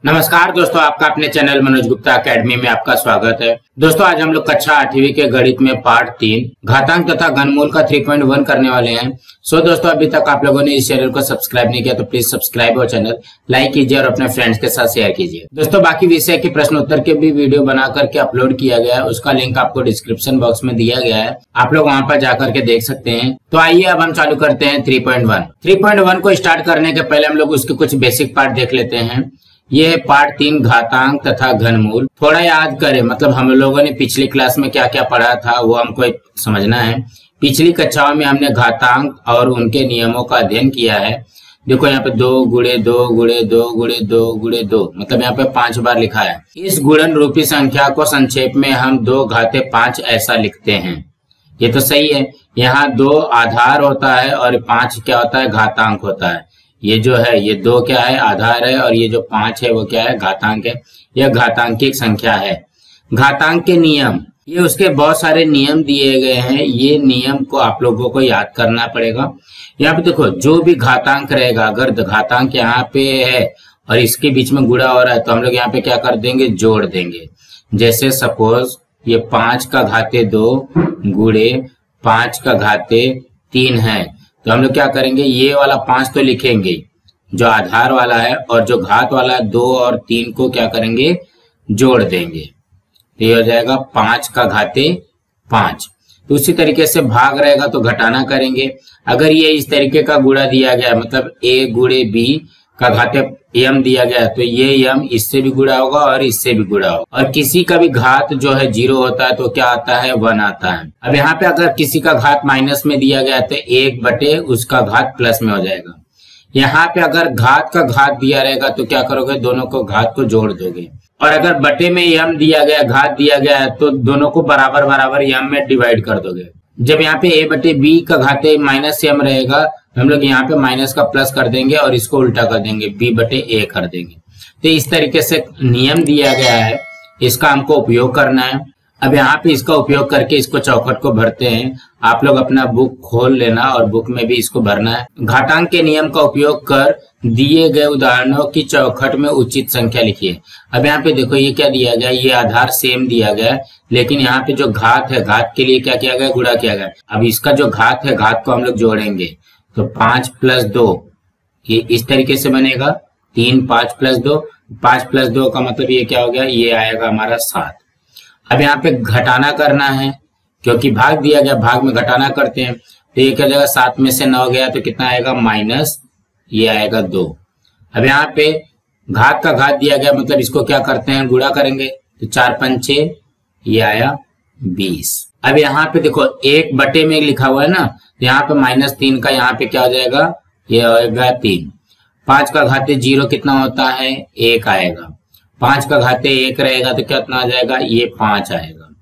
नमस्कार दोस्तों, आपका अपने चैनल मनोज गुप्ता एकेडमी में आपका स्वागत है। दोस्तों आज हम लोग कक्षा 8वीं के गणित में पार्ट 3 घातांक तथा घनमूल का 3.1 करने वाले हैं। दोस्तों अभी तक आप लोगों ने इस चैनल को सब्सक्राइब नहीं किया तो प्लीज सब्सक्राइब और चैनल लाइक कीजिए और अपने फ्रेंड्स के साथ शेयर कीजिए। दोस्तों बाकी विषय के प्रश्न उत्तर के भी वीडियो बना करके अपलोड किया गया है, उसका लिंक आपको डिस्क्रिप्शन बॉक्स में दिया गया है, आप लोग वहां पर जाकर के देख सकते हैं। तो आइए अब हम चालू करते हैं 3.1। 3.1 को स्टार्ट करने के पहले हम लोग उसके कुछ बेसिक पार्ट देख लेते हैं। ये है पार्ट 3 घातांक तथा घनमूल। थोड़ा याद करें, मतलब हम लोगों ने पिछली क्लास में क्या क्या पढ़ा था वो हमको समझना है। पिछली कक्षाओं में हमने घातांक और उनके नियमों का अध्ययन किया है। देखो यहाँ पे 2 गुणे 2 गुणे 2 गुणे 2 गुणे 2, मतलब यहाँ पे 5 बार लिखा है। इस गुणन रूपी संख्या को संक्षेप में हम 2 घाते 5 ऐसा लिखते हैं। ये तो सही है। यहाँ 2 आधार होता है और 5 क्या होता है, घातांक होता है। ये जो है ये 2 क्या है, आधार है, और ये जो 5 है वो क्या है, घातांक है। यह घातांकिक संख्या है। घातांक के नियम, ये उसके बहुत सारे नियम दिए गए हैं। ये नियम को आप लोगों को याद करना पड़ेगा। यहाँ पे देखो जो भी घातांक रहेगा, अगर घातांक यहाँ पे है और इसके बीच में गुणा हो रहा है तो हम लोग यहाँ पे क्या कर देंगे, जोड़ देंगे। जैसे सपोज ये 5 का घाते 2 गुणे 5 का घाते 3 है, तो हम लोग क्या करेंगे, ये वाला 5 तो लिखेंगे जो आधार वाला है, और जो घात वाला 2 और 3 को क्या करेंगे, जोड़ देंगे। तो ये हो जाएगा 5 का घाते 5। तो उसी तरीके से भाग रहेगा तो घटाना करेंगे। अगर ये इस तरीके का गुणा दिया गया है, मतलब a गुणे b का घाते m दिया गया है, तो ये m इससे भी गुणा होगा और इससे भी गुणा होगा। और किसी का भी घात जो है 0 होता है तो क्या आता है, 1 आता है। अब यहाँ पे अगर किसी का घात माइनस में दिया गया है तो 1 बटे उसका घात प्लस में हो जाएगा। यहाँ पे अगर घात का घात दिया रहेगा तो क्या करोगे, दोनों को घात को जोड़ दोगे। और अगर बटे में m दिया गया, घात दिया गया है, तो दोनों को बराबर बराबर m में डिवाइड कर दोगे। जब यहाँ पे a बटे b का घाते माइनस m रहेगा, हम लोग यहाँ पे माइनस का प्लस कर देंगे और इसको उल्टा कर देंगे, b बटे a कर देंगे। तो इस तरीके से नियम दिया गया है, इसका हमको उपयोग करना है। अब यहाँ पे इसका उपयोग करके इसको चौखट को भरते हैं। आप लोग अपना बुक खोल लेना और बुक में भी इसको भरना है। घातांक के नियम का उपयोग कर दिए गए उदाहरणों की चौखट में उचित संख्या लिखिए। अब यहाँ पे देखो ये क्या दिया गया, ये आधार सेम दिया गया है, लेकिन यहाँ पे जो घात है, घात के लिए क्या किया गया, गुणा किया गया। अब इसका जो घात है, घात को हम लोग जोड़ेंगे तो 5 + 2 ये इस तरीके से बनेगा। 3 5 + 2, 5 + 2 का मतलब ये क्या हो गया, ये आएगा हमारा 7। अब यहाँ पे घटाना करना है, क्योंकि भाग दिया गया, भाग में घटाना करते हैं। तो ये क्या जाएगा, 7 में से 9 गया तो कितना आएगा, माइनस ये आएगा 2। अब यहाँ पे घात का घात दिया गया, मतलब इसको क्या करते हैं, गुणा करेंगे। तो 4 5 6 ये आया 20। अब यहाँ पे देखो 1 बटे में लिखा हुआ है ना, तो यहाँ पे -3 का यहाँ पे क्या हो जाएगा, ये होगा 3। 5 का घाते 0 कितना होता है, 1 आएगा। 5 का घाते 1 रहेगा तो कितना आ जाएगा, ये 5 आएगा।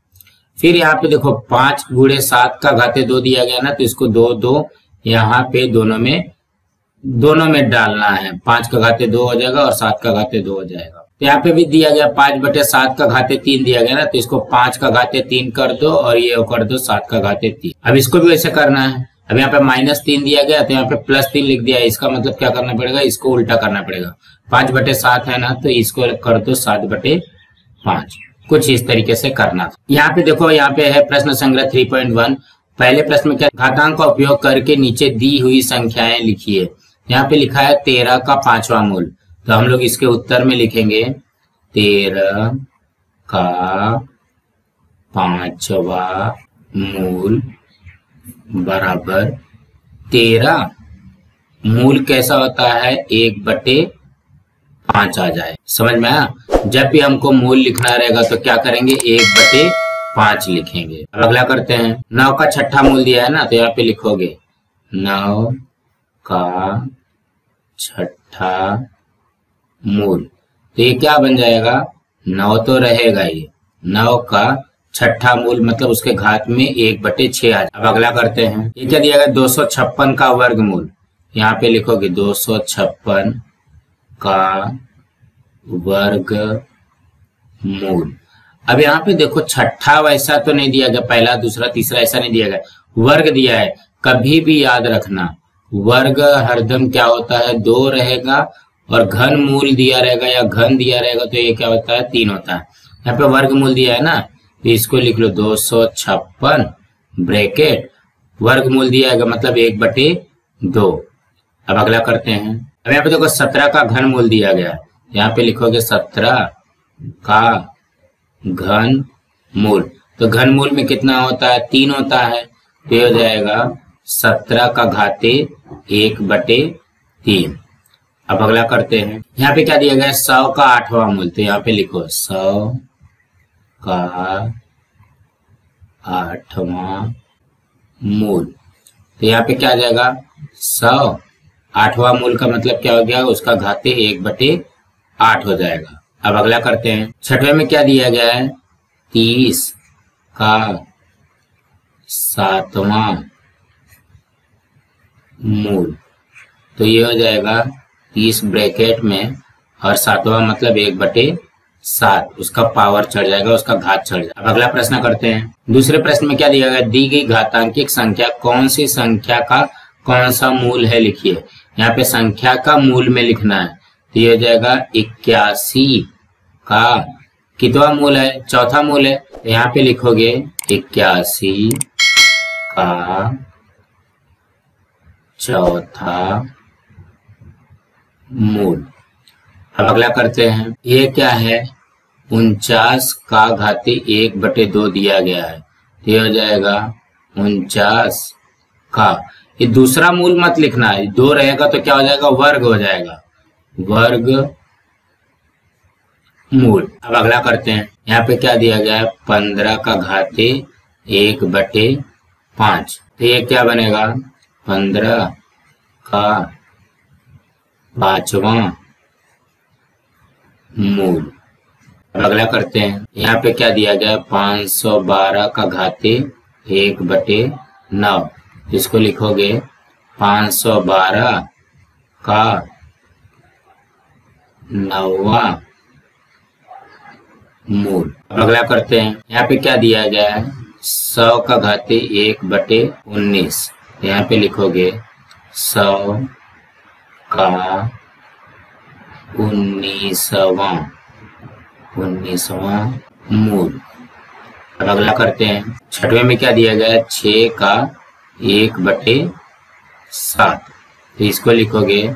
फिर यहाँ पे देखो 5 गुणे 7 का घाते 2 दिया गया ना, तो इसको 2 2 यहाँ पे दोनों में डालना है। 5 का घाते 2 हो जाएगा और 7 का घाते 2 हो जाएगा। तो यहाँ पे भी दिया गया 5 बटे 7 का घाते 3 दिया गया ना, तो इसको 5 का घाते 3 कर दो और ये कर दो 7 का घाते 3। अब इसको भी वैसे करना है। अब यहाँ पे -3 दिया गया तो यहाँ पे +3 लिख दिया है, इसका मतलब क्या करना पड़ेगा, इसको उल्टा करना पड़ेगा। 5 बटे 7 है ना, तो इसको कर दो 7 बटे 5। कुछ इस तरीके से करना। यहाँ पे देखो, यहाँ पे है प्रश्न संग्रह 3.1। पहले प्रश्न में क्या, घातांक का उपयोग करके नीचे दी हुई संख्याएं लिखिए। यहाँ पे लिखा है 13 का 5वां मूल, तो हम लोग इसके उत्तर में लिखेंगे 13 का 5वां मूल बराबर 13। मूल कैसा होता है, 1 बटे 5 आ जाए। समझ में आया। जब भी हमको मूल लिखना रहेगा तो क्या करेंगे, 1 बटे 5 लिखेंगे। अब अगला करते हैं। 9 का 6ठा मूल दिया है ना, तो यहाँ पे लिखोगे 9 का 6ठा मूल। तो ये क्या बन जाएगा, 9 तो रहेगा ही, 9 का 6ठा मूल मतलब उसके घात में 1 बटे 6 आ जाए। अब अगला करते हैं। ये क्या दिया गया, 256 का वर्गमूल। यहाँ पे लिखोगे 256 का वर्गमूल। अब यहाँ पे देखो 6ठा वैसा तो नहीं दिया गया, पहला दूसरा तीसरा ऐसा नहीं दिया गया, वर्ग दिया है। कभी भी याद रखना वर्ग हरदम क्या होता है 2 रहेगा, और घन मूल दिया रहेगा या घन दिया रहेगा तो ये क्या होता है 3 होता है। यहाँ पे वर्ग मूल दिया है ना, तो इसको लिख लो 256 ब्रैकेट वर्ग मूल दिया है मतलब 1/2। अब अगला करते हैं। अब यहाँ पे देखो 17 का घन मूल दिया गया है, यहाँ पे लिखोगे 17 का घन मूल। तो घन मूल में कितना होता है 3 होता है, तो हो जाएगा 17 का घाते 1/3। अब अगला करते हैं। यहाँ पे क्या दिया गया है 100 का 8वां मूल, तो यहाँ पे लिखो 100 का 8वां मूल। तो यहाँ पे क्या आ जाएगा 100 8वां मूल का मतलब क्या हो गया, उसका घाते 1/8 हो जाएगा। अब अगला करते हैं। 6वें में क्या दिया गया है 30 का 7वां मूल, तो ये हो जाएगा 30 ब्रैकेट में और 7वां मतलब 1/7, उसका पावर चढ़ जाएगा, उसका घात चढ़ जाएगा। अब अगला प्रश्न करते हैं। दूसरे प्रश्न में क्या दिया गया, दी गई घातांकिक संख्या कौन सी संख्या का कौन सा मूल है लिखिए। यहाँ पे संख्या का मूल में लिखना है, तो ये हो जाएगा 81 का कितवा मूल है, चौथा मूल है, तो यहाँ पे लिखोगे 81 का चौथा मूल। अब अगला करते हैं। ये क्या है 49 का घाते 1/2 दिया गया है, तो ये हो जाएगा 49 का, ये दूसरा मूल मत लिखना है, 2 रहेगा तो क्या हो जाएगा वर्ग हो जाएगा, वर्ग मूल। अब अगला करते हैं। यहाँ पे क्या दिया गया है 15 का घाते 1/5, तो ये क्या बनेगा 15 का 5वां मूल। अब अगला करते हैं। यहाँ पे क्या दिया गया 512 का घाते 1/9, इसको लिखोगे 512 का 9वां मूल। अब अगला करते हैं। यहाँ पे क्या दिया गया है 100 का घाते 1/19, यहाँ पे लिखोगे 100 का 19वां मूल। अब अगला करते हैं। 6वें में क्या दिया गया है 6 का 1/7, तो इसको लिखोगे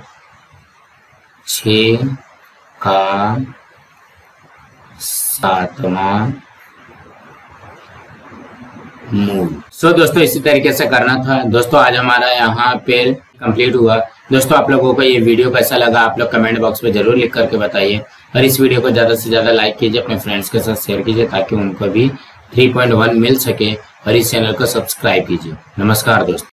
6 का 7वां मूल। सो दोस्तों इसी तरीके से करना था। दोस्तों आज हमारा यहाँ पे कंप्लीट हुआ। दोस्तों आप लोगों को ये वीडियो कैसा लगा आप लोग कमेंट बॉक्स में जरूर लिख करके बताइए, और इस वीडियो को ज्यादा से ज्यादा लाइक कीजिए, अपने फ्रेंड्स के साथ शेयर कीजिए ताकि उनको भी 3.1 मिल सके, और इस चैनल को सब्सक्राइब कीजिए। नमस्कार दोस्तों।